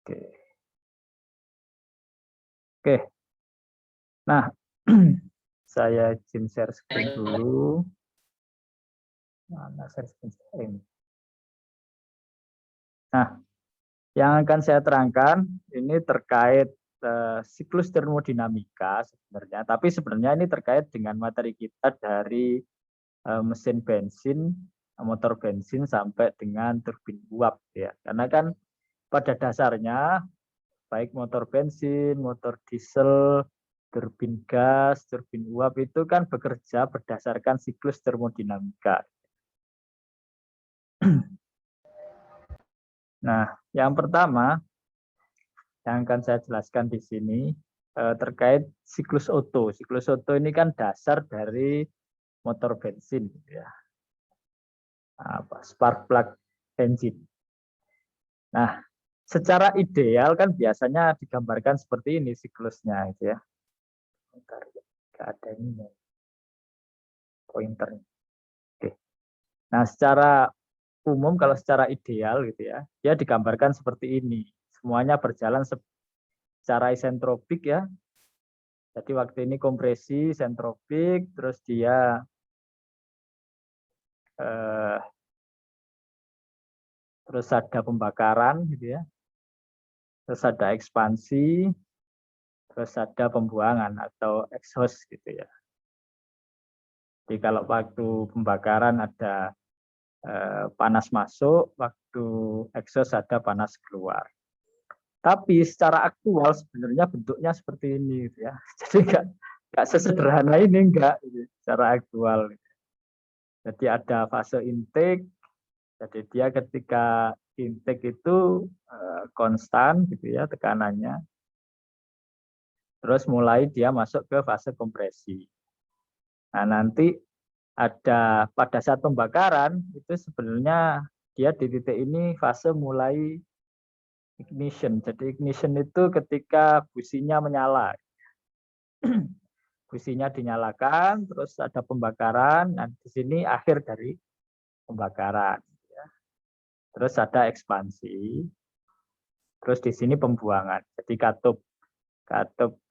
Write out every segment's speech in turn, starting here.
Oke. Oke. Nah, saya izin share screen dulu. Mana share screen? Nah, yang akan saya terangkan ini terkait siklus termodinamika sebenarnya, tapi sebenarnya ini terkait dengan materi kita dari mesin bensin, motor bensin sampai dengan turbin uap ya. Karena kan pada dasarnya baik motor bensin, motor diesel, turbin gas, turbin uap itu kan bekerja berdasarkan siklus termodinamika. Nah, yang pertama yang akan saya jelaskan di sini terkait siklus Otto. Siklus Otto ini kan dasar dari motor bensin, ya. Spark plug engine. Nah, secara ideal kan biasanya digambarkan seperti ini siklusnya, gitu ya. Bentar, nggak ada ini pointer. Oke. Nah, secara umum kalau secara ideal gitu ya, dia digambarkan seperti ini. Semuanya berjalan secara isentropik ya. Jadi waktu ini kompresi isentropik, terus dia terus ada pembakaran gitu ya. Terus ada ekspansi, terus ada pembuangan atau exhaust gitu ya. Jadi kalau waktu pembakaran ada panas masuk, waktu exhaust ada panas keluar. Tapi secara aktual sebenarnya bentuknya seperti ini gitu ya. Jadi nggak sesederhana ini enggak gitu, secara aktual. Jadi ada fase intake. Jadi dia ketika intake itu konstan gitu ya tekanannya. Terus mulai dia masuk ke fase kompresi. Nah, nanti ada pada saat pembakaran itu sebenarnya dia di titik ini fase mulai ignition. Jadi ignition itu ketika businya menyala. Businya dinyalakan, terus ada pembakaran, dan di sini akhir dari pembakaran. Terus ada ekspansi, terus di sini pembuangan. Jadi katup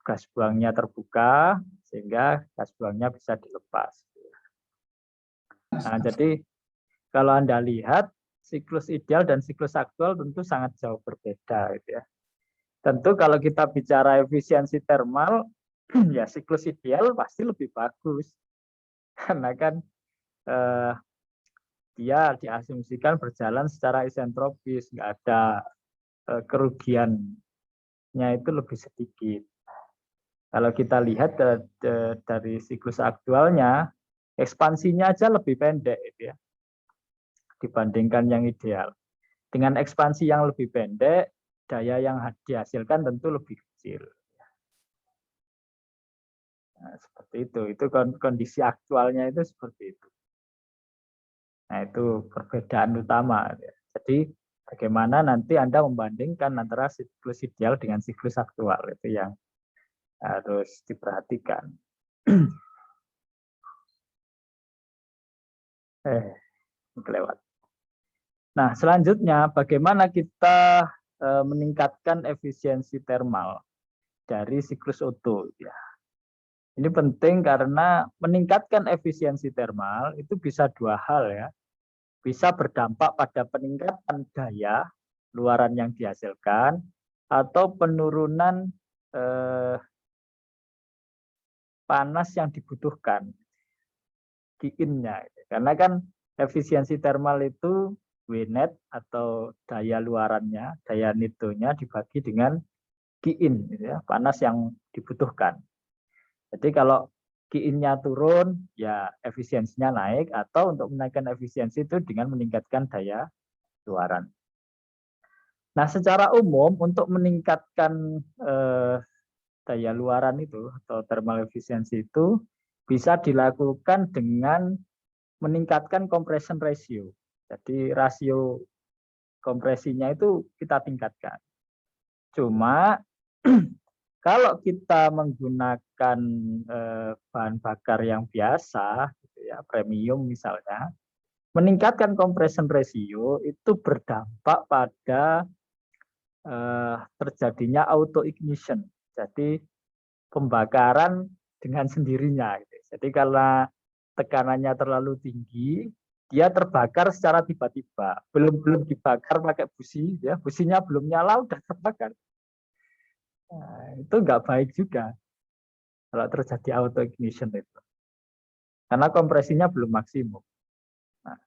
gas buangnya terbuka, sehingga gas buangnya bisa dilepas. Nah, jadi kalau Anda lihat, siklus ideal dan siklus aktual tentu sangat jauh berbeda. Gitu ya. Tentu kalau kita bicara efisiensi termal, ya siklus ideal pasti lebih bagus. Karena kan dia diasumsikan berjalan secara isentropis, nggak ada kerugiannya itu lebih sedikit. Kalau kita lihat dari siklus aktualnya, ekspansinya aja lebih pendek gitu ya, dibandingkan yang ideal. Dengan ekspansi yang lebih pendek, daya yang dihasilkan tentu lebih kecil. Nah, seperti itu. Itu kondisi aktualnya itu seperti itu. Nah, itu perbedaan utama. Jadi, bagaimana nanti Anda membandingkan antara siklus ideal dengan siklus aktual. Itu yang harus diperhatikan. Kelewat. Nah, selanjutnya bagaimana kita meningkatkan efisiensi termal dari siklus Otto. Ya. Ini penting karena meningkatkan efisiensi termal itu bisa dua hal ya. Bisa berdampak pada peningkatan daya luaran yang dihasilkan atau penurunan panas yang dibutuhkan, Q-in-nya. Karena kan efisiensi termal itu W-net atau daya luarannya, daya nitonya dibagi dengan Q-in, gitu ya, panas yang dibutuhkan. Jadi kalau Q-in-nya turun, ya efisiensinya naik, atau untuk menaikkan efisiensi itu dengan meningkatkan daya luaran. Nah, secara umum untuk meningkatkan daya luaran itu atau thermal efisiensi itu bisa dilakukan dengan meningkatkan compression ratio. Jadi rasio kompresinya itu kita tingkatkan. Cuma kalau kita menggunakan bahan bakar yang biasa, gitu ya, premium misalnya, meningkatkan compression ratio itu berdampak pada terjadinya auto ignition. Jadi pembakaran dengan sendirinya. Gitu. Jadi karena tekanannya terlalu tinggi, dia terbakar secara tiba-tiba. Belum dibakar pakai busi, ya businya belum nyala udah terbakar. Nah, itu nggak baik juga kalau terjadi auto ignition itu, karena kompresinya belum maksimum. Nah,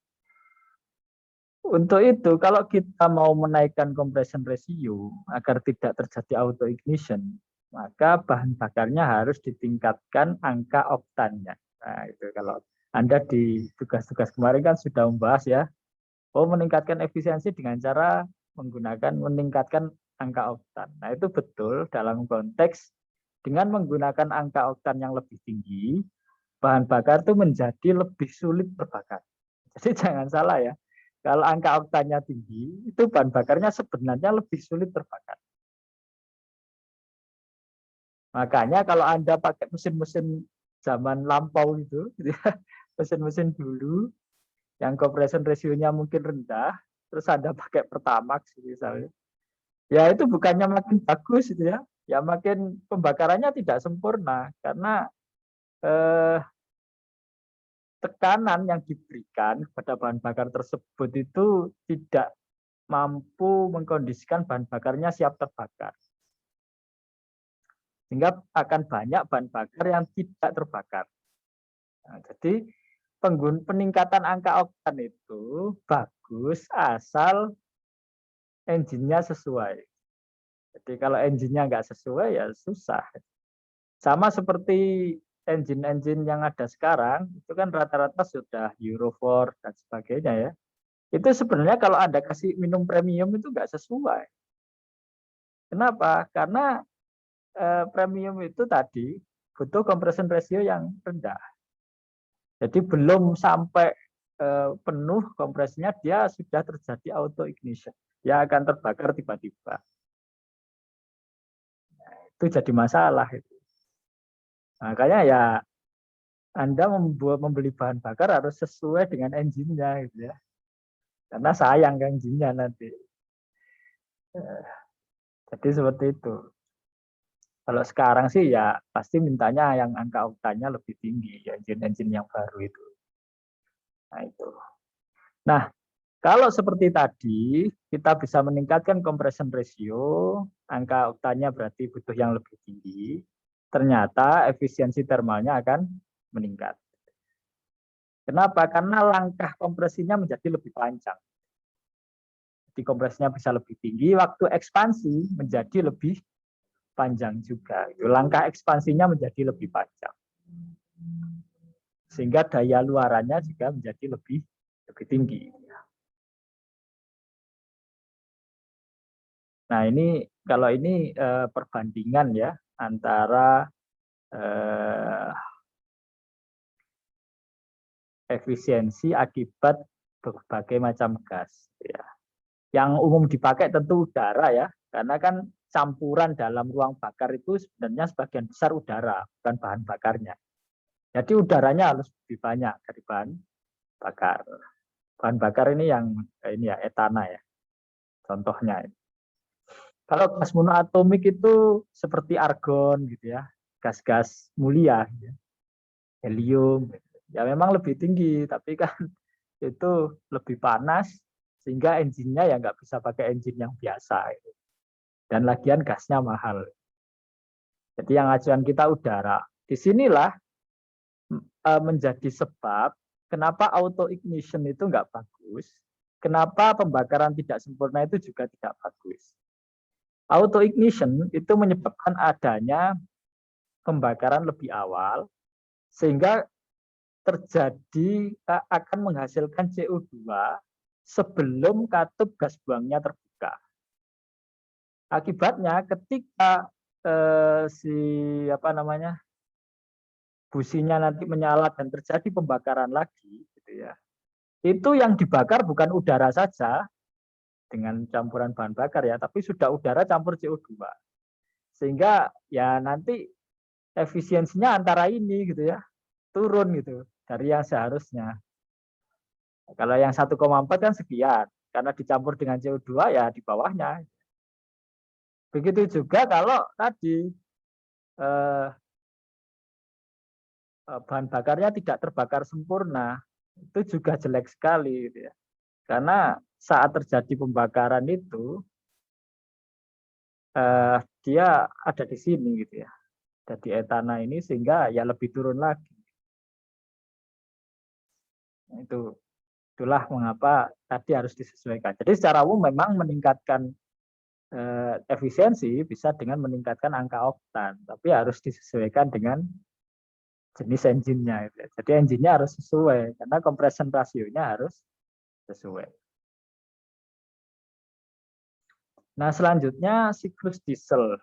untuk itu, kalau kita mau menaikkan compression ratio agar tidak terjadi auto ignition, maka bahan bakarnya harus ditingkatkan angka oktannya. Nah, itu kalau Anda di tugas-tugas kemarin kan sudah membahas ya, meningkatkan efisiensi dengan cara meningkatkan angka oktan. Nah, itu betul dalam konteks dengan menggunakan angka oktan yang lebih tinggi, bahan bakar itu menjadi lebih sulit terbakar. Jadi jangan salah ya. Kalau angka oktannya tinggi, itu bahan bakarnya sebenarnya lebih sulit terbakar. Makanya kalau Anda pakai mesin-mesin zaman lampau itu, mesin-mesin dulu, yang compression ratio-nya mungkin rendah, terus Anda pakai Pertamax misalnya, ya itu bukannya makin bagus gitu ya makin pembakarannya tidak sempurna, karena tekanan yang diberikan kepada bahan bakar tersebut itu tidak mampu mengkondisikan bahan bakarnya siap terbakar. Sehingga akan banyak bahan bakar yang tidak terbakar. Nah, jadi peningkatan angka oktan itu bagus asal engine-nya sesuai. Jadi kalau engine-nya nggak sesuai ya susah. Sama seperti engine-engine yang ada sekarang, itu kan rata-rata sudah Euro 4 dan sebagainya ya. Itu sebenarnya kalau Anda kasih minum premium itu nggak sesuai. Kenapa? Karena premium itu tadi butuh compression ratio yang rendah. Jadi belum sampai penuh kompresinya, dia sudah terjadi auto ignition. Dia akan terbakar tiba-tiba. Nah, itu jadi masalah itu. Makanya ya Anda membeli bahan bakar harus sesuai dengan engine-nya gitu ya. Karena sayang kan engine-nya nanti. Jadi seperti itu. Kalau sekarang sih ya pasti mintanya yang angka oktannya lebih tinggi, ya engine-engine yang baru itu. Nah itu. Nah, kalau seperti tadi kita bisa meningkatkan compression ratio, angka oktannya berarti butuh yang lebih tinggi. Ternyata efisiensi termalnya akan meningkat. Kenapa? Karena langkah kompresinya menjadi lebih panjang. Jadi kompresinya bisa lebih tinggi, waktu ekspansi menjadi lebih panjang juga. Langkah ekspansinya menjadi lebih panjang. Sehingga daya luarannya juga menjadi lebih tinggi. Nah ini kalau ini perbandingan ya antara efisiensi akibat berbagai macam gas. Ya. Yang umum dipakai tentu udara ya, karena kan campuran dalam ruang bakar itu sebenarnya sebagian besar udara, bukan bahan bakarnya. Jadi udaranya harus lebih banyak dari bahan bakar. Bahan bakar ini yang ini ya etana ya, contohnya. Kalau gas monoatomik itu seperti argon gitu ya, gas-gas mulia, gitu ya. Helium, ya memang lebih tinggi, tapi kan itu lebih panas sehingga engine-nya ya nggak bisa pakai engine yang biasa. Gitu. Dan lagian gasnya mahal. Jadi yang acuan kita udara. Disinilah menjadi sebab kenapa auto ignition itu nggak bagus, kenapa pembakaran tidak sempurna itu juga tidak bagus. Auto ignition itu menyebabkan adanya pembakaran lebih awal, sehingga terjadi akan menghasilkan CO2 sebelum katup gas buangnya terbuka. Akibatnya ketika si businya nanti menyala dan terjadi pembakaran lagi, gitu ya. Itu yang dibakar bukan udara saja dengan campuran bahan bakar ya, tapi sudah udara campur CO2. Sehingga ya nanti efisiensinya antara ini gitu ya, turun gitu dari yang seharusnya. Kalau yang 1,4 kan sekian, karena dicampur dengan CO2 ya di bawahnya. Begitu juga kalau tadi bahan bakarnya tidak terbakar sempurna, itu juga jelek sekali gitu ya. Karena saat terjadi pembakaran itu dia ada di sini gitu ya. Jadi etana ini sehingga ya lebih turun lagi. Itulah mengapa tadi harus disesuaikan. Jadi secara umum memang meningkatkan efisiensi bisa dengan meningkatkan angka oktan, tapi harus disesuaikan dengan jenis engine-nya. Jadi engine-nya harus sesuai karena compression ratio-nya harus sesuai. Nah, selanjutnya siklus diesel.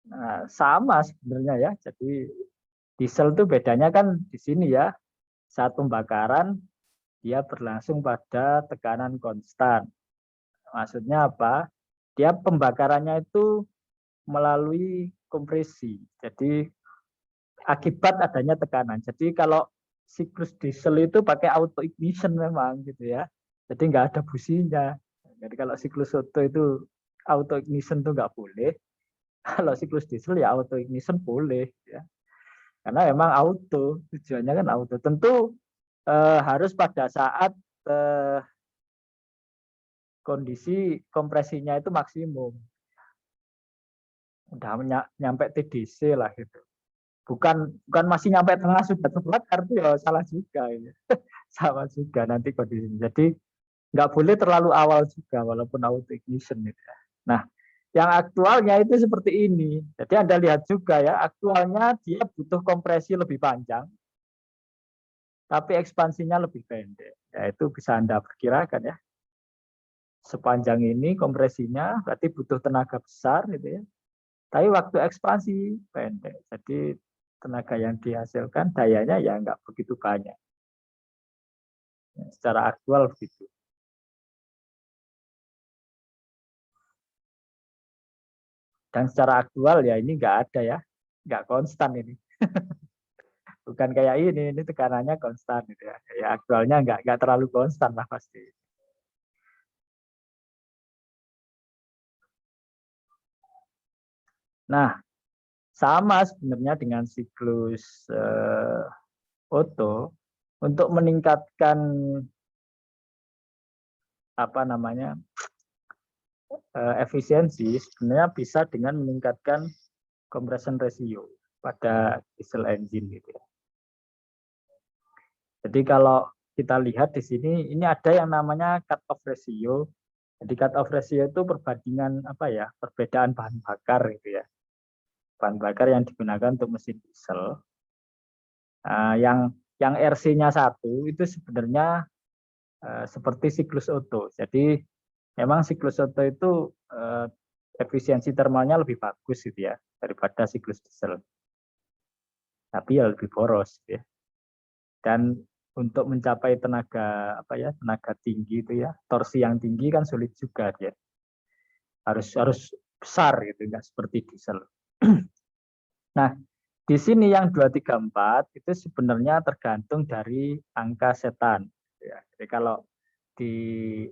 Nah, sama sebenarnya ya. Jadi diesel itu bedanya kan di sini ya. Saat pembakaran dia berlangsung pada tekanan konstan. Maksudnya apa? Dia pembakarannya itu melalui kompresi. Jadi akibat adanya tekanan. Jadi kalau siklus diesel itu pakai auto ignition memang gitu ya. Jadi nggak ada businya. Jadi kalau siklus Otto itu auto ignition tuh nggak boleh. Kalau siklus diesel ya auto ignition boleh ya. Karena memang auto, tujuannya kan auto. Tentu harus pada saat kondisi kompresinya itu maksimum. Udah nyampe TDC lah gitu. Bukan masih nyampe tengah sudah terbakar itu ya salah juga ini. Sama juga nanti kondisinya. Jadi nggak boleh terlalu awal juga walaupun auto ignition gitu ya. Nah, yang aktualnya itu seperti ini. Jadi Anda lihat juga ya, aktualnya dia butuh kompresi lebih panjang, tapi ekspansinya lebih pendek. Ya, itu bisa Anda perkirakan ya. Sepanjang ini kompresinya berarti butuh tenaga besar gitu ya. Tapi waktu ekspansi pendek. Jadi tenaga yang dihasilkan dayanya ya nggak begitu banyak. Ya, secara aktual begitu. Dan secara aktual ya ini nggak ada ya, nggak konstan ini. Bukan kayak ini tekanannya konstan gitu ya. Ya aktualnya nggak terlalu konstan lah pasti. Nah, sama sebenarnya dengan siklus Otto untuk meningkatkan apa namanya efisiensi sebenarnya bisa dengan meningkatkan compression ratio pada diesel engine gitu ya. Jadi kalau kita lihat di sini ini ada yang namanya cut off ratio. Jadi cut off ratio itu perbandingan apa ya, perbedaan bahan bakar gitu ya. Bahan bakar yang digunakan untuk mesin diesel. Yang RC-nya 1 itu sebenarnya seperti siklus Otto. Jadi memang siklus Otto itu efisiensi termalnya lebih bagus gitu ya daripada siklus diesel. Tapi ya lebih boros gitu ya. Dan untuk mencapai tenaga apa ya, tenaga tinggi itu ya, torsi yang tinggi kan sulit juga dia. Harus besar gitu, enggak seperti diesel. Nah, di sini yang 234 itu sebenarnya tergantung dari angka setan. Ya, jadi kalau di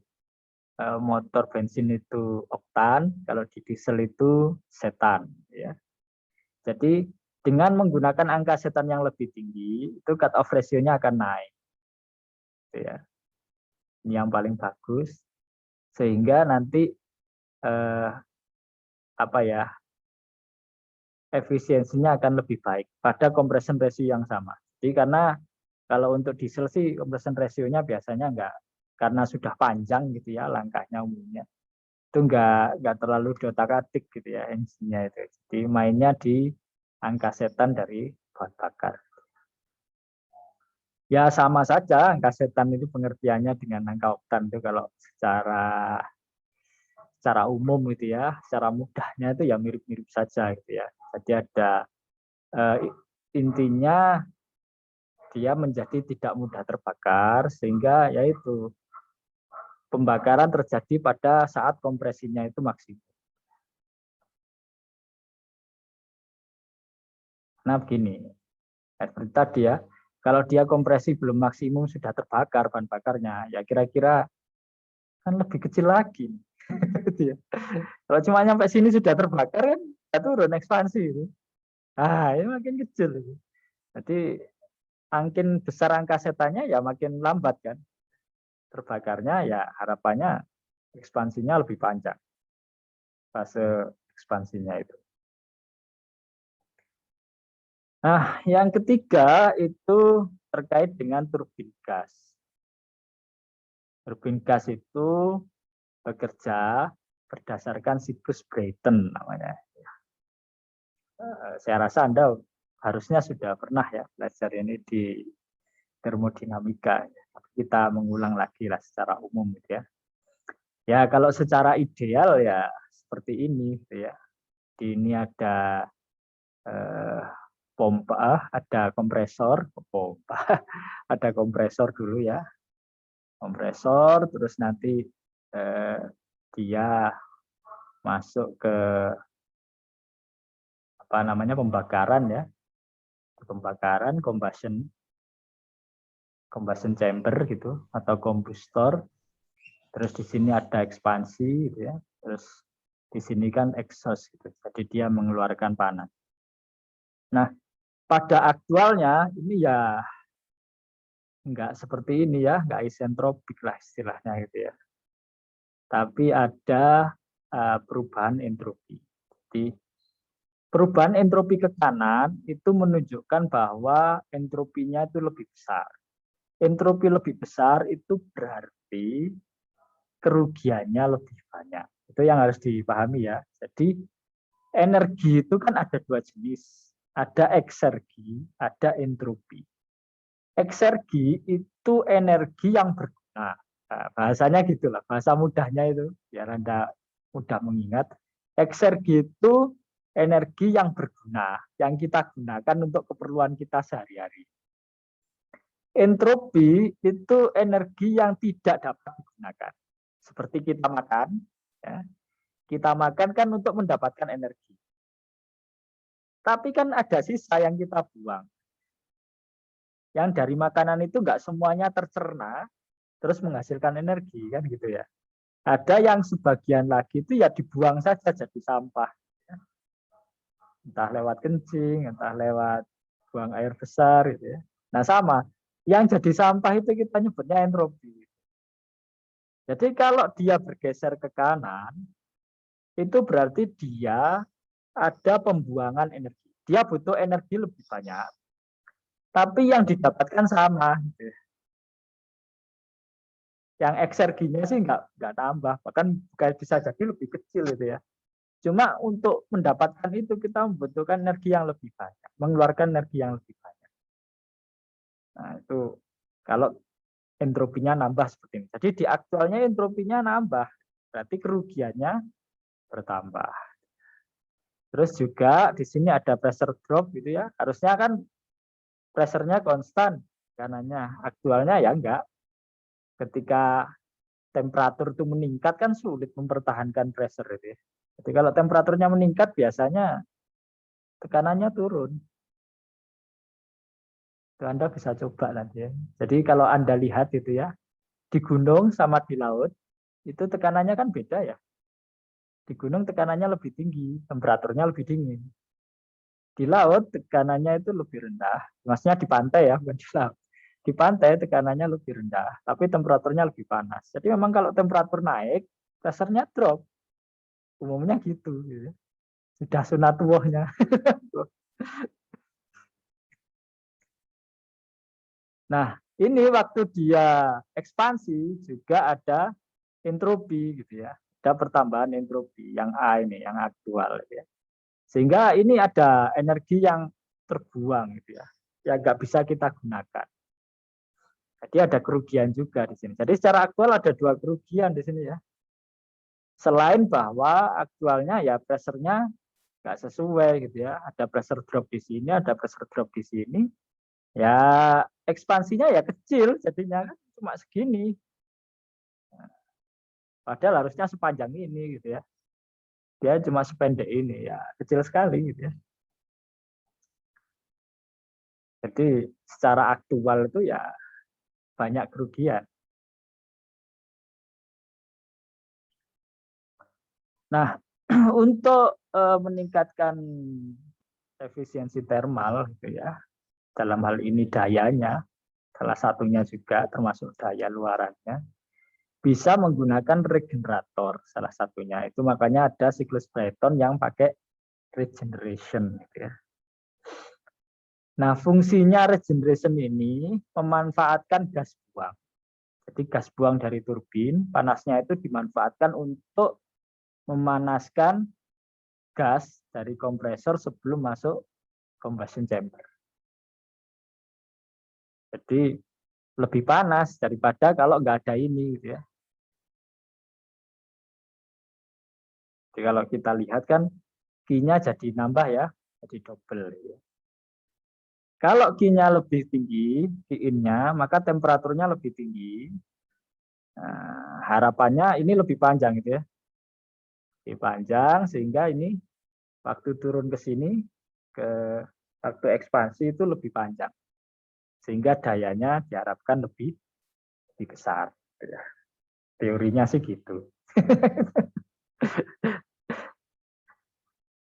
motor bensin itu oktan, kalau di diesel itu setan. Ya. Jadi dengan menggunakan angka setan yang lebih tinggi, itu cut off ratio-nya akan naik. Ya. Ini yang paling bagus, sehingga nanti apa ya efisiensinya akan lebih baik pada compression ratio yang sama. Jadi karena kalau untuk diesel sih compression ratio-nya biasanya enggak, karena sudah panjang gitu ya langkahnya umumnya. Itu enggak terlalu dotak-atik gitu ya engine-nya itu. Jadi mainnya di angka setan dari bahan bakar. Ya sama saja angka setan itu pengertiannya dengan angka oktan itu kalau secara umum gitu ya, secara mudahnya itu ya mirip-mirip saja gitu ya. Jadi ada intinya dia menjadi tidak mudah terbakar sehingga yaitu pembakaran terjadi pada saat kompresinya itu maksimum. Nah begini, seperti tadi ya, kalau dia kompresi belum maksimum sudah terbakar bahan bakarnya, ya kira-kira kan lebih kecil lagi. Gitu ya. Kalau cuma nyampe sini sudah terbakar kan, ya turun ekspansi itu. Ah, ini makin kecil itu. Jadi makin besar angka setannya ya makin lambat kan. Terbakarnya ya harapannya ekspansinya lebih panjang. Fase ekspansinya itu. Nah, yang ketiga itu terkait dengan turbin gas. Turbin gas itu bekerja berdasarkan siklus Brayton namanya. Saya rasa Anda harusnya sudah pernah ya belajar ini di termodinamika. Kita mengulang lagi lah secara umum gitu ya. Ya kalau secara ideal ya seperti ini gitu ya. Di ini ada eh, pompa, ada kompresor, pompa, ada kompresor dulu ya, kompresor, terus nanti dia masuk ke apa namanya pembakaran ya, pembakaran, combustion chamber gitu atau combustor. Terus di sini ada ekspansi gitu ya. Terus di sini kan exhaust gitu. Jadi dia mengeluarkan panas. Nah, pada aktualnya ini ya enggak seperti ini ya, enggak isentropik lah istilahnya gitu ya. Tapi ada perubahan entropi. Jadi perubahan entropi ke kanan itu menunjukkan bahwa entropinya itu lebih besar. Entropi lebih besar itu berarti kerugiannya lebih banyak. Itu yang harus dipahami ya. Jadi energi itu kan ada dua jenis. Ada eksergi, ada entropi. Eksergi itu energi yang berguna. Nah, bahasanya gitulah, bahasa mudahnya itu biar Anda mudah mengingat. Eksergi itu energi yang berguna, yang kita gunakan untuk keperluan kita sehari-hari. Entropi itu energi yang tidak dapat digunakan. Seperti kita makan, ya. Kita makan kan untuk mendapatkan energi. Tapi kan ada sisa yang kita buang. Yang dari makanan itu nggak semuanya tercerna, terus menghasilkan energi kan gitu ya. Ada yang sebagian lagi itu ya dibuang saja jadi sampah. Entah lewat kencing, entah lewat buang air besar gitu ya. Nah sama, yang jadi sampah itu kita nyebutnya entropi. Jadi kalau dia bergeser ke kanan, itu berarti dia ada pembuangan energi. Dia butuh energi lebih banyak, tapi yang didapatkan sama. Gitu. Yang ekserginya sih nggak tambah, bahkan bisa jadi lebih kecil gitu ya. Cuma untuk mendapatkan itu kita membutuhkan energi yang lebih banyak, mengeluarkan energi yang lebih banyak. Nah itu kalau entropinya nambah seperti ini. Jadi di aktualnya entropinya nambah, berarti kerugiannya bertambah. Terus juga di sini ada pressure drop gitu ya. Harusnya kan pressure-nya konstan kanannya. Aktualnya ya enggak. Ketika temperatur itu meningkat kan sulit mempertahankan pressure itu ya. Jadi kalau temperaturnya meningkat biasanya tekanannya turun. Itu Anda bisa coba nanti ya. Jadi kalau Anda lihat itu ya, di gunung sama di laut, itu tekanannya kan beda ya. Di gunung tekanannya lebih tinggi, temperaturnya lebih dingin. Di laut tekanannya itu lebih rendah. Maksudnya di pantai ya, bukan di laut. Di pantai tekanannya lebih rendah, tapi temperaturnya lebih panas. Jadi memang kalau temperatur naik, pressure-nya drop. Umumnya gitu. Gitu. Sudah sunatullahnya. Nah, ini waktu dia ekspansi juga ada entropi gitu ya. Ada pertambahan entropi yang A ini, yang aktual gitu ya. Sehingga ini ada energi yang terbuang gitu ya. Ya nggak bisa kita gunakan. Jadi ada kerugian juga di sini. Jadi secara aktual ada dua kerugian di sini ya. Selain bahwa aktualnya ya pressure-nya nggak sesuai gitu ya. Ada pressure drop di sini, ada pressure drop di sini. Ya ekspansinya ya kecil jadinya kan cuma segini. Padahal harusnya sepanjang ini gitu ya. Dia cuma sependek ini ya kecil sekali gitu ya. Jadi secara aktual itu ya banyak kerugian. Nah, untuk meningkatkan efisiensi thermal gitu ya, dalam hal ini dayanya, salah satunya juga termasuk daya luarannya, bisa menggunakan regenerator salah satunya. Itu makanya ada siklus Brayton yang pakai regeneration gitu ya. Nah, fungsinya regeneration ini memanfaatkan gas buang. Jadi gas buang dari turbin, panasnya itu dimanfaatkan untuk memanaskan gas dari kompresor sebelum masuk combustion chamber. Jadi lebih panas daripada kalau nggak ada ini gitu ya. Jadi kalau kita lihat kan Q-nya jadi nambah ya, jadi double. Gitu ya. Kalau Q-nya lebih tinggi, Q-in-nya, maka temperaturnya lebih tinggi. Nah, harapannya ini lebih panjang gitu ya. Lebih panjang sehingga ini waktu turun ke sini, ke waktu ekspansi itu lebih panjang. Sehingga dayanya diharapkan lebih besar. Teorinya sih gitu.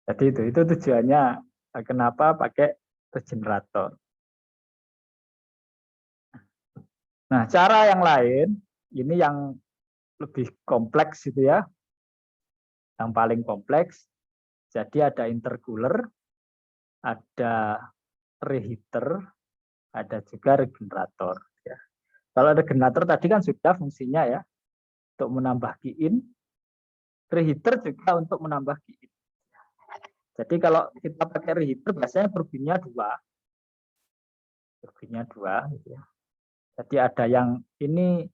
Jadi itu tujuannya kenapa pakai regenerator. Nah, cara yang lain ini yang lebih kompleks itu ya. Yang paling kompleks. Jadi ada intercooler, ada reheater, ada juga regenerator ya. Kalau regenerator tadi kan sudah fungsinya ya untuk menambah Q-in, reheater juga untuk menambah Q-in. Jadi kalau kita pakai reheater biasanya turbinnya dua gitu ya. Jadi ada yang ini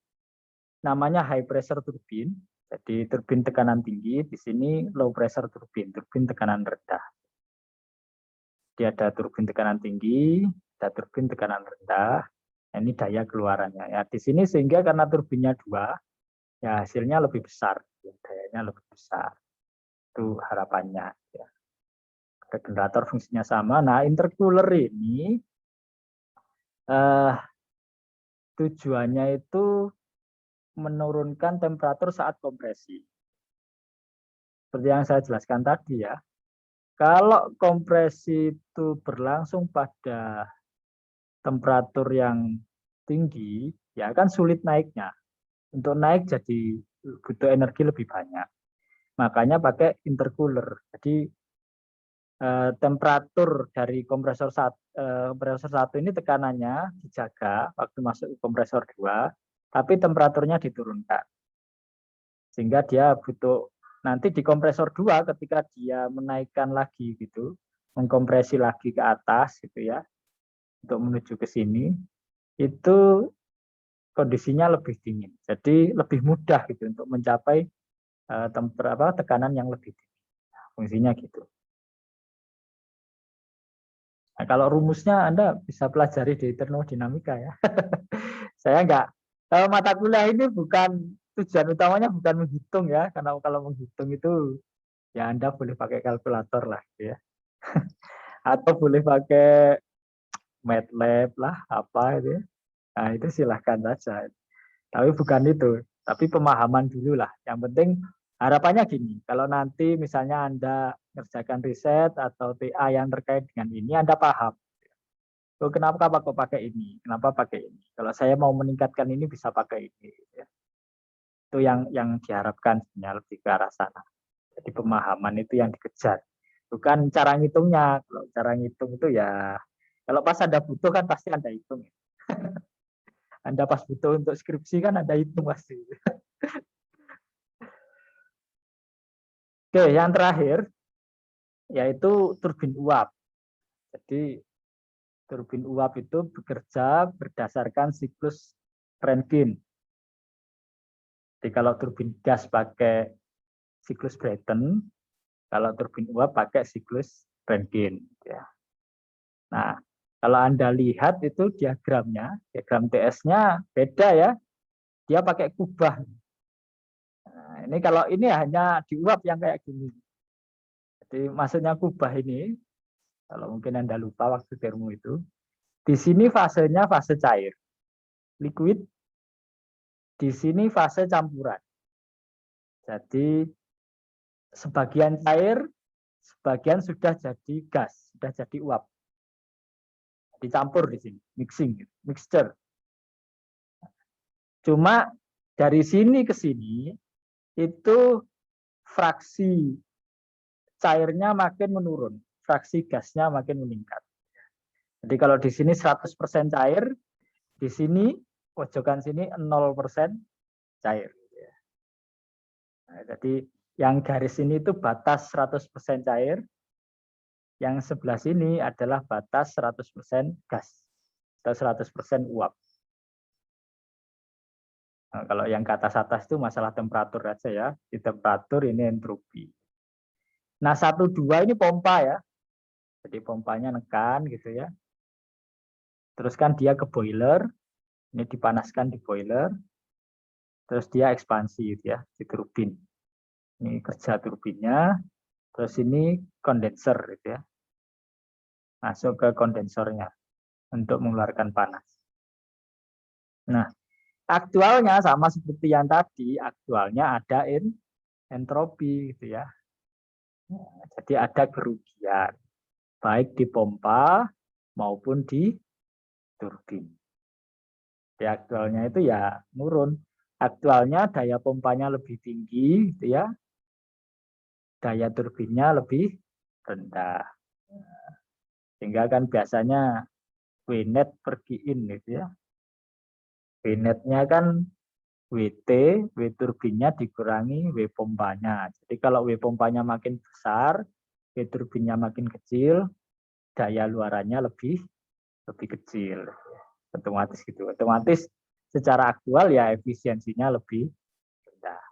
namanya high pressure turbin. Jadi turbin tekanan tinggi, di sini low pressure turbin tekanan rendah. Jadi ada turbin tekanan tinggi, ada turbin tekanan rendah. Nah, ini daya keluarannya. Ya di sini sehingga karena turbinnya dua, ya hasilnya lebih besar, ya, dayanya lebih besar. Itu harapannya. Ya. Generator fungsinya sama. Nah intercooler ini tujuannya itu menurunkan temperatur saat kompresi. Seperti yang saya jelaskan tadi ya. Kalau kompresi itu berlangsung pada temperatur yang tinggi, ya kan sulit naiknya. Untuk naik jadi butuh energi lebih banyak. Makanya pakai intercooler. Jadi temperatur dari kompresor satu ini tekanannya dijaga waktu masuk ke kompresor 2, tapi temperaturnya diturunkan. Sehingga dia butuh nanti di kompresor 2 ketika dia menaikkan lagi gitu, mengkompresi lagi ke atas gitu ya, untuk menuju ke sini, itu kondisinya lebih dingin. Jadi lebih mudah gitu untuk mencapai tekanan yang lebih tinggi. Nah, fungsinya gitu. Nah, kalau rumusnya Anda bisa pelajari di termodinamika ya. Saya enggak, mata kuliah ini bukan tujuan utamanya bukan menghitung ya, karena kalau menghitung itu ya Anda boleh pakai kalkulator lah gitu ya. Atau boleh pakai MATLAB lah apa itu. Nah, itu silahkan saja. Tapi bukan itu, tapi pemahaman dulu lah. Yang penting harapannya gini, kalau nanti misalnya Anda ngerjakan riset atau TA yang terkait dengan ini, Anda paham. Oh, kenapa kok pakai ini? Kenapa pakai ini? Kalau saya mau meningkatkan ini bisa pakai ini. Ya. Itu yang diharapkan sebenarnya lebih ke arah sana. Jadi pemahaman itu yang dikejar. Bukan cara ngitungnya. Kalau cara ngitung itu ya, kalau pas Anda butuh kan pasti Anda hitung. Anda pas butuh untuk skripsi kan Anda hitung pasti. Oke, yang terakhir yaitu turbin uap. Jadi turbin uap itu bekerja berdasarkan siklus Rankine. Jadi kalau turbin gas pakai siklus Brayton, kalau turbin uap pakai siklus Rankine. Ya. Nah, kalau Anda lihat itu diagram TS-nya beda ya. Dia pakai kubah. Nah, ini kalau ini hanya di uap yang kayak gini. Jadi maksudnya kubah ini, kalau mungkin Anda lupa waktu termo itu, di sini fasenya fase cair, liquid. Di sini fase campuran. Jadi sebagian cair, sebagian sudah jadi gas, sudah jadi uap. Dicampur di sini, mixing, mixture. Cuma dari sini ke sini itu fraksi cairnya makin menurun, fraksi gasnya makin meningkat. Jadi kalau di sini 100% cair, di sini pojokan sini 0% cair. Nah, jadi yang garis ini itu batas 100% cair, yang sebelah sini adalah batas 100% gas atau 100% uap. Nah, kalau yang ke atas-atas itu masalah temperatur aja ya. Di temperatur ini entropi. Nah, 1-2 ini pompa ya. Jadi pompanya nekan gitu ya. Terus kan dia ke boiler. Ini dipanaskan di boiler. Terus dia ekspansi gitu ya di turbin. Ini kerja turbinnya. Terus ini kondenser gitu ya. Masuk ke kondensornya untuk mengeluarkan panas. Nah, aktualnya sama seperti yang tadi, aktualnya ada entropi gitu ya. Jadi ada kerugian baik di pompa maupun di turbin. Di aktualnya itu ya nurun. Aktualnya daya pompanya lebih tinggi gitu ya. Daya turbinnya lebih rendah. Sehingga kan biasanya W net pergi in gitu ya. W netnya kan WT, W turbinnya dikurangi W pompanya. Jadi kalau W pompanya makin besar, W turbinnya makin kecil, daya luarannya lebih kecil. Otomatis gitu. Otomatis secara aktual ya efisiensinya lebih rendah.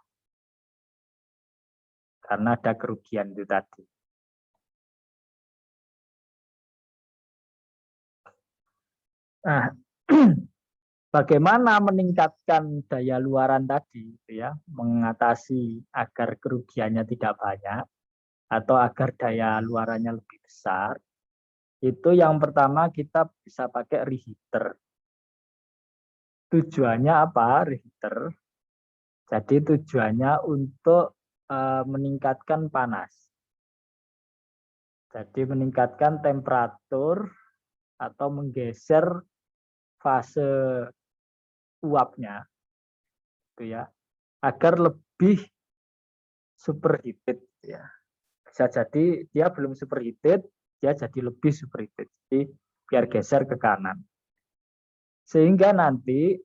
Karena ada kerugian itu tadi. Nah, bagaimana meningkatkan daya luaran tadi, ya, mengatasi agar kerugiannya tidak banyak atau agar daya luarannya lebih besar? Itu yang pertama kita bisa pakai reheater. Tujuannya apa reheater? Jadi tujuannya untuk meningkatkan panas. Jadi meningkatkan temperatur atau menggeser fase uapnya, gitu ya, agar lebih superheated. Ya. Bisa jadi dia belum superheated, dia jadi lebih superheated. Jadi biar geser ke kanan. Sehingga nanti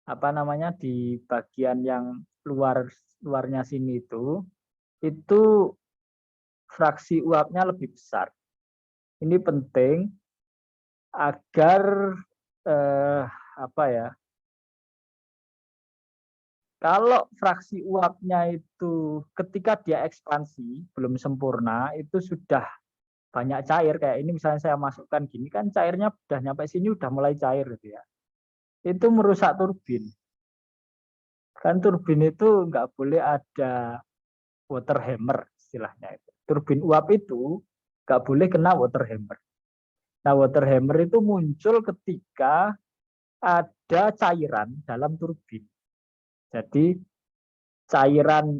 apa namanya di bagian yang luarnya sini itu fraksi uapnya lebih besar. Ini penting agar apa ya? Kalau fraksi uapnya itu ketika dia ekspansi belum sempurna itu sudah banyak cair kayak ini misalnya saya masukkan gini kan cairnya udah nyampe sini udah mulai cair gitu ya. Itu merusak turbin. Kan turbin itu nggak boleh ada water hammer istilahnya itu. Turbin uap itu nggak boleh kena water hammer. Nah, water hammer itu muncul ketika ada cairan dalam turbin. Jadi cairan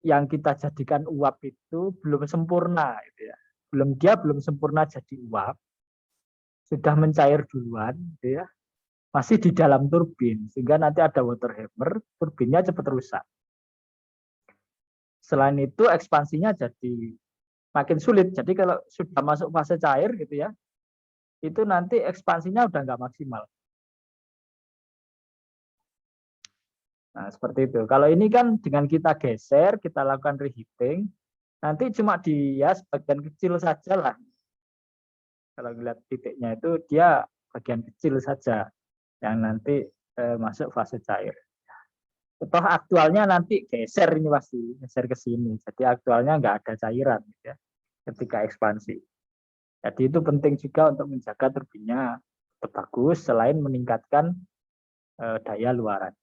yang kita jadikan uap itu belum sempurna, gitu ya. Belum sempurna jadi uap, sudah mencair duluan, gitu ya. Masih di dalam turbin, sehingga nanti ada water hammer, turbinnya cepat rusak. Selain itu ekspansinya jadi makin sulit. Jadi kalau sudah masuk fase cair, gitu ya, itu nanti ekspansinya udah nggak maksimal. Nah, seperti itu. Kalau ini kan dengan kita geser, kita lakukan reheating, nanti cuma di ya sebagian kecil saja lah. Kalau lihat titiknya itu dia bagian kecil saja yang nanti masuk fase cair. Toh aktualnya nanti geser ini pasti, geser ke sini. Jadi aktualnya nggak ada cairan ya, ketika ekspansi. Jadi itu penting juga untuk menjaga turbinnya tetap bagus selain meningkatkan daya luaran.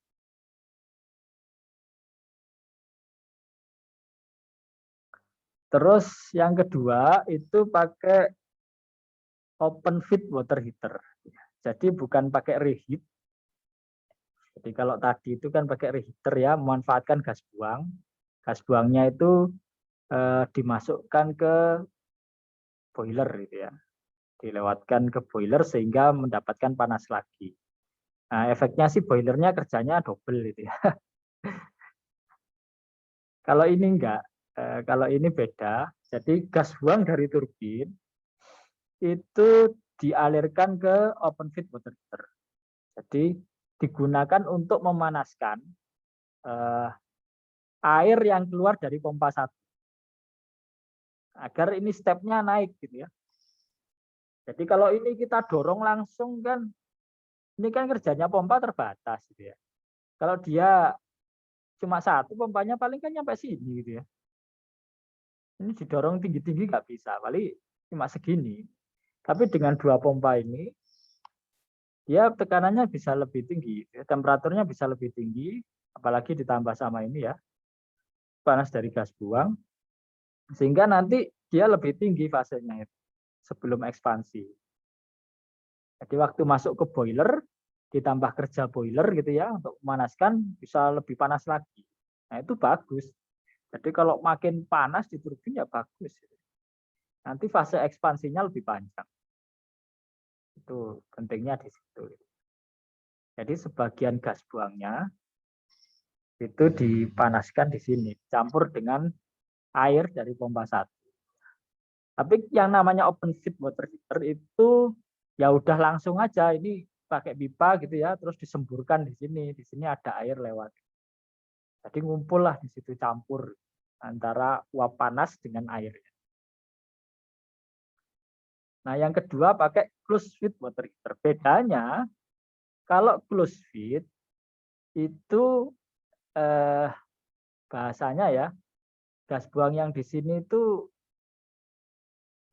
Terus yang kedua itu pakai open feed water heater. Jadi bukan pakai reheat, Jadi kalau tadi itu kan pakai reheater ya, memanfaatkan gas buang. Gas buangnya itu dimasukkan ke boiler gitu ya. Dilewatkan ke boiler sehingga mendapatkan panas lagi. Nah, efeknya sih boilernya kerjanya double gitu ya. Kalau ini enggak, kalau ini beda. Jadi gas buang dari turbin itu dialirkan ke open feed water heater. Jadi digunakan untuk memanaskan air yang keluar dari pompa 1 agar ini stepnya naik gitu ya. Jadi kalau ini kita dorong langsung kan, ini kan kerjanya pompa terbatas gitu ya. Kalau dia cuma 1 pompanya paling kan nyampe sini gitu ya. Ini didorong tinggi-tinggi nggak bisa, paling cuma segini. Tapi dengan 2 pompa ini, dia tekanannya bisa lebih tinggi, temperaturnya bisa lebih tinggi, apalagi ditambah sama ini ya, panas dari gas buang, sehingga nanti dia lebih tinggi fasenya itu sebelum ekspansi. Jadi waktu masuk ke boiler, ditambah kerja boiler gitu ya, untuk memanaskan bisa lebih panas lagi. Nah itu bagus. Jadi kalau makin panas di turbin ya bagus. Nanti fase ekspansinya lebih panjang. Itu pentingnya di situ. Jadi sebagian gas buangnya itu dipanaskan di sini, campur dengan air dari pompa 1. Tapi yang namanya open feed water heater itu ya udah langsung aja, ini pakai pipa gitu ya, terus disemburkan di sini. Di sini ada air lewat. Jadi ngumpul lah di situ, campur antara uap panas dengan air. Nah, yang kedua pakai closed feed water heater. Bedanya kalau closed feed itu bahasanya ya, gas buang yang di sini itu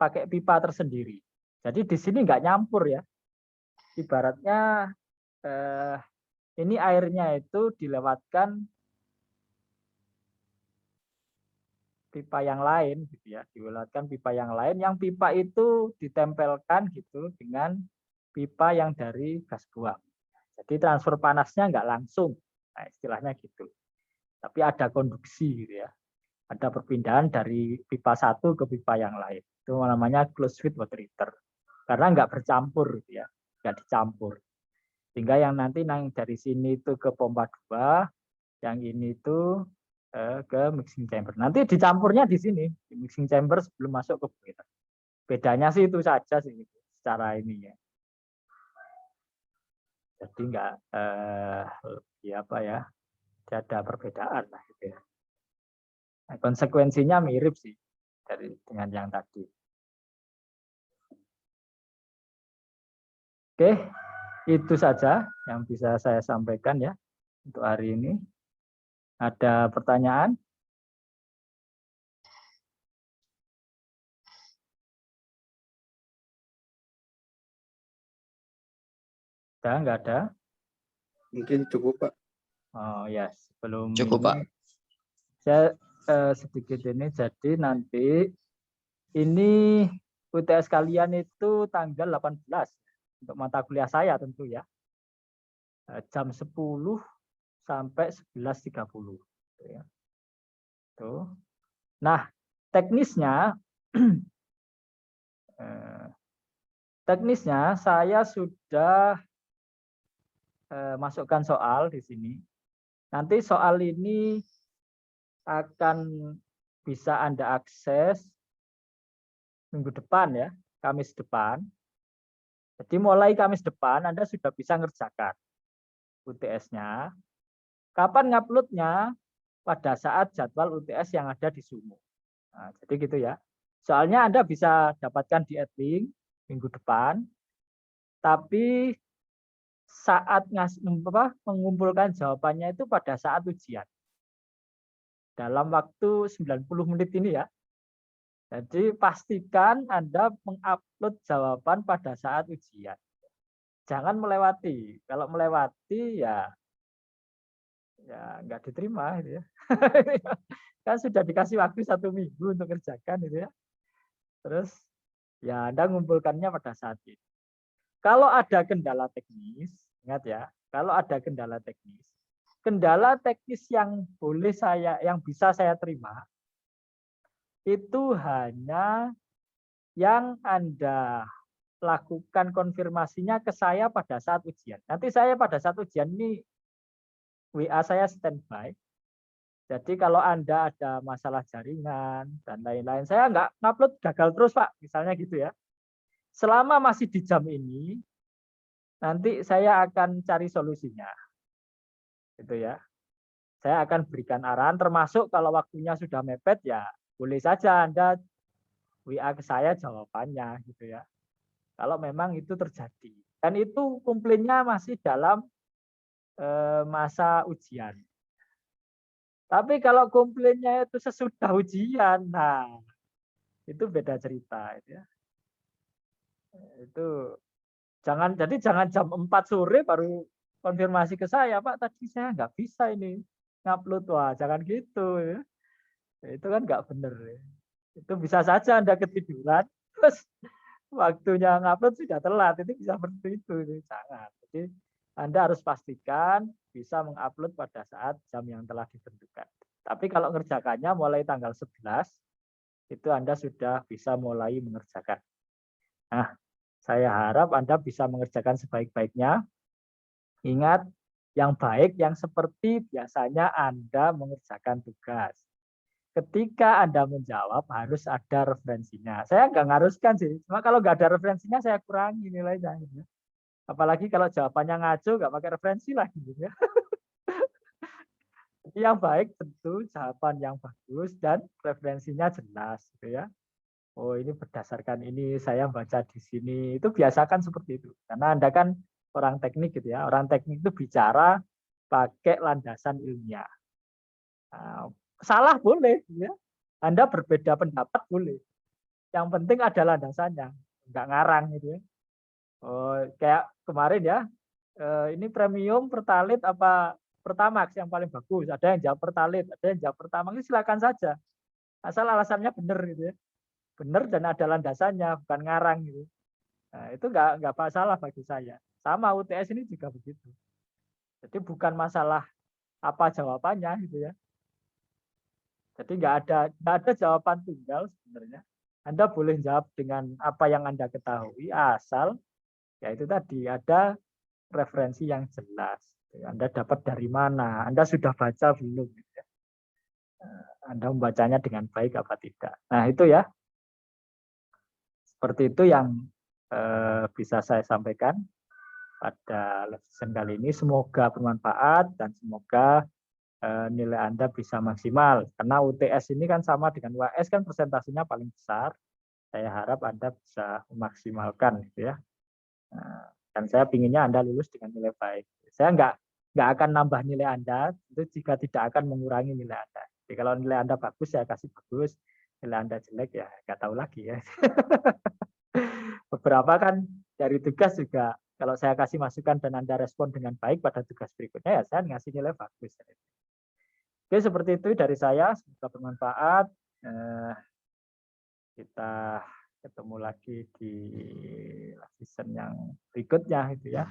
pakai pipa tersendiri. Jadi di sini nggak nyampur ya. Ibaratnya ini airnya itu dilewatkan pipa yang lain gitu ya, dilewatkan pipa yang lain, yang pipa itu ditempelkan gitu dengan pipa yang dari gas buang. Jadi transfer panasnya nggak langsung, nah, istilahnya gitu. Tapi ada konduksi gitu ya, ada perpindahan dari pipa 1 ke pipa yang lain. Itu namanya closed feed water heater. Karena nggak bercampur gitu ya, nggak dicampur. Sehingga yang nanti dari sini itu ke pompa 2, yang ini itu ke mixing chamber. Nanti dicampurnya di sini, di mixing chamber sebelum masuk ke boiler. Bedanya sih itu saja sih secara ini ya. Jadi nggak ya apa ya, tidak ada perbedaan lah gitu ya. Nah, konsekuensinya mirip sih dengan yang tadi. Oke, itu saja yang bisa saya sampaikan ya untuk hari ini. Ada pertanyaan? Nggak ada? Mungkin cukup, Pak. Oh ya, sebelum Cukup, ini Pak. saya sedikit ini, jadi nanti ini UTS kalian itu tanggal 18 untuk mata kuliah saya tentu ya. Jam 10 sampai 11.30. Ya. Tuh. Nah, teknisnya teknisnya saya sudah masukkan soal di sini. Nanti soal ini akan bisa Anda akses minggu depan ya, Kamis depan. Jadi mulai Kamis depan Anda sudah bisa ngerjakan UTS-nya. Kapan nguploadnya? Pada saat jadwal UTS yang ada di Sumo. Nah, jadi gitu ya. Soalnya Anda bisa dapatkan di Edlink minggu depan, tapi saat mengumpulkan jawabannya itu pada saat ujian. Dalam waktu 90 menit ini ya. Jadi pastikan Anda mengupload jawaban pada saat ujian. Jangan melewati. Kalau melewati ya nggak diterima gitu ya. Kan sudah dikasih waktu 1 minggu untuk kerjakan gitu ya. Terus ya Anda ngumpulkannya pada saat itu. Kalau ada kendala teknis, Ingat ya, kalau ada kendala teknis yang bisa saya terima itu hanya yang Anda lakukan konfirmasinya ke saya pada saat ujian. Nanti saya pada saat ujian ini WA saya standby. Jadi kalau Anda ada masalah jaringan dan lain-lain, saya nggak ngupload gagal terus Pak, misalnya gitu ya. Selama masih di jam ini, nanti saya akan cari solusinya. Gitu ya. Saya akan berikan arahan, termasuk kalau waktunya sudah mepet ya boleh saja Anda WA ke saya jawabannya gitu ya. Kalau memang itu terjadi. Dan itu komplainnya masih dalam masa ujian. Tapi kalau komplainnya itu sesudah ujian, nah itu beda cerita. Ya. Itu jangan jam 4 sore baru konfirmasi ke saya, Pak tadi saya nggak bisa ini ngupload, wah jangan gitu. Ya. Itu kan nggak benar. Ya. Itu bisa saja Anda ketiduran, terus waktunya ngupload sudah telat, itu bisa seperti itu. Jangan. Jadi Anda harus pastikan bisa mengupload pada saat jam yang telah ditentukan. Tapi kalau ngerjakannya mulai tanggal 11, itu Anda sudah bisa mulai mengerjakan. Nah, saya harap Anda bisa mengerjakan sebaik-baiknya. Ingat, yang baik yang seperti biasanya Anda mengerjakan tugas. Ketika Anda menjawab harus ada referensinya. Saya nggak ngaruskan sih, cuma kalau nggak ada referensinya saya kurangi nilainya. Gitu. Apalagi kalau jawabannya ngaco, nggak pakai referensi lagi. Gitu ya. Yang baik tentu jawaban yang bagus dan referensinya jelas. Gitu ya. Oh ini berdasarkan ini saya baca di sini. Itu biasakan seperti itu. Karena Anda kan orang teknik gitu ya. Orang teknik itu bicara pakai landasan ilmiah. Nah, salah boleh. Gitu ya. Anda berbeda pendapat boleh. Yang penting ada landasannya, nggak ngarang gitu ya. Oh, kayak kemarin ya, ini premium pertalite apa Pertamax yang paling bagus. Ada yang jawab pertalite, ada yang jawab Pertamax, ini silakan saja. Asal alasannya benar gitu ya. Benar dan ada landasannya, bukan ngarang gitu. Nah, itu nggak masalah bagi saya. Sama UTS ini juga begitu. Jadi bukan masalah apa jawabannya gitu ya. Jadi nggak ada jawaban tunggal sebenarnya. Anda boleh jawab dengan apa yang Anda ketahui, asal ya itu tadi ada referensi yang jelas. Anda dapat dari mana? Anda sudah baca belum? Anda membacanya dengan baik apa tidak? Nah itu ya, seperti itu yang bisa saya sampaikan pada lesson kali ini. Semoga bermanfaat dan semoga nilai Anda bisa maksimal. Karena UTS ini kan sama dengan UAS kan persentasenya paling besar. Saya harap Anda bisa memaksimalkan gitu ya. Dan saya pinginnya Anda lulus dengan nilai baik. Saya nggak akan nambah nilai Anda, itu jika tidak akan mengurangi nilai Anda. Jadi kalau nilai Anda bagus, saya kasih bagus. Nilai Anda jelek, ya nggak tahu lagi ya. Beberapa kan dari tugas juga, kalau saya kasih masukan dan Anda respon dengan baik pada tugas berikutnya, ya saya ngasih nilai bagus. Oke, seperti itu dari saya. Semoga bermanfaat. Kita ketemu lagi di season yang berikutnya itu ya.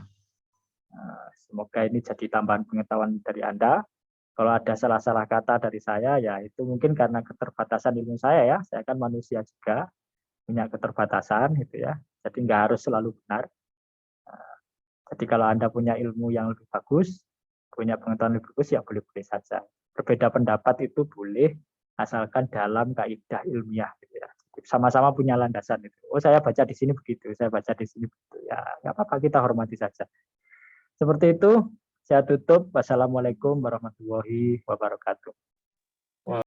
Semoga ini jadi tambahan pengetahuan dari Anda. Kalau ada salah-salah kata dari saya, ya itu mungkin karena keterbatasan ilmu saya ya. Saya kan manusia juga, punya keterbatasan gitu ya. Jadi nggak harus selalu benar. Jadi kalau Anda punya ilmu yang lebih bagus, punya pengetahuan lebih bagus, ya boleh-boleh saja. Berbeda pendapat itu boleh, asalkan dalam kaidah ilmiah. Gitu ya. Sama-sama punya landasan itu. Oh saya baca di sini begitu, saya baca di sini begitu. Ya nggak apa-apa, kita hormati saja. Seperti itu, saya tutup. Wassalamualaikum warahmatullahi wabarakatuh.